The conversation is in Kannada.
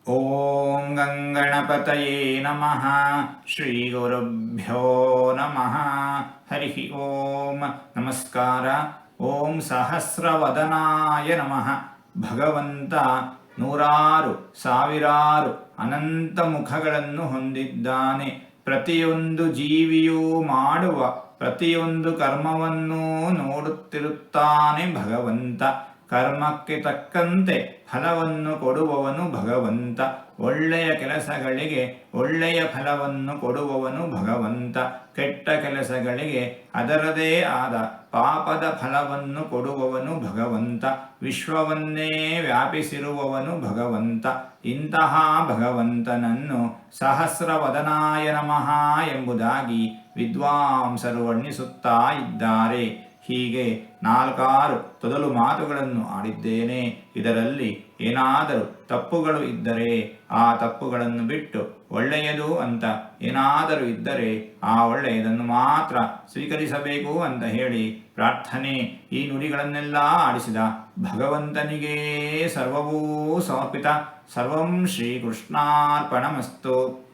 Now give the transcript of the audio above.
ಓಂ ಗಂಗಣಪತಯೇ ನಮಃ ಶ್ರೀ ಗುರುಭ್ಯೋ ನಮಃ ಹರಿ ಓಂ ನಮಸ್ಕಾರ. ಓಂ ಸಹಸ್ರವದನಾಯ ನಮಃ. ಭಗವಂತ ನೂರಾರು ಸಾವಿರಾರು ಅನಂತ ಮುಖಗಳನ್ನು ಹೊಂದಿದ್ದಾನೆ. ಪ್ರತಿಯೊಂದು ಜೀವಿಯೂ ಮಾಡುವ ಪ್ರತಿಯೊಂದು ಕರ್ಮವನ್ನೂ ನೋಡುತ್ತಿರುತ್ತಾನೆ ಭಗವಂತ. ಕರ್ಮಕ್ಕೆ ತಕ್ಕಂತೆ ಫಲವನ್ನು ಕೊಡುವವನು ಭಗವಂತ. ಒಳ್ಳೆಯ ಕೆಲಸಗಳಿಗೆ ಒಳ್ಳೆಯ ಫಲವನ್ನು ಕೊಡುವವನು ಭಗವಂತ. ಕೆಟ್ಟ ಕೆಲಸಗಳಿಗೆ ಅದರದೇ ಆದ ಪಾಪದ ಫಲವನ್ನು ಕೊಡುವವನು ಭಗವಂತ. ವಿಶ್ವವನ್ನೇ ವ್ಯಾಪಿಸಿರುವವನು ಭಗವಂತ. ಇಂತಹ ಭಗವಂತನನ್ನು ಸಹಸ್ರವದನಾಯ ನಮಃ ಎಂಬುದಾಗಿ ವಿದ್ವಾಂಸರು ವರ್ಣಿಸುತ್ತಾ ಇದ್ದಾರೆ. ಹೀಗೆ ನಾಲ್ಕಾರು ತೊದಲು ಮಾತುಗಳನ್ನು ಆಡಿದ್ದೇನೆ. ಇದರಲ್ಲಿ ಏನಾದರೂ ತಪ್ಪುಗಳು ಇದ್ದರೆ ಆ ತಪ್ಪುಗಳನ್ನು ಬಿಟ್ಟು ಒಳ್ಳೆಯದು ಅಂತ ಏನಾದರೂ ಇದ್ದರೆ ಆ ಒಳ್ಳೆಯದನ್ನು ಮಾತ್ರ ಸ್ವೀಕರಿಸಬೇಕು ಅಂತ ಹೇಳಿ ಪ್ರಾರ್ಥನೆ. ಈ ನುಡಿಗಳನ್ನೆಲ್ಲ ಆಡಿಸಿದ ಭಗವಂತನಿಗೇ ಸರ್ವವೂ ಸಮರ್ಪಿತ. ಸರ್ವಂ ಶ್ರೀಕೃಷ್ಣಾರ್ಪಣಮಸ್ತು.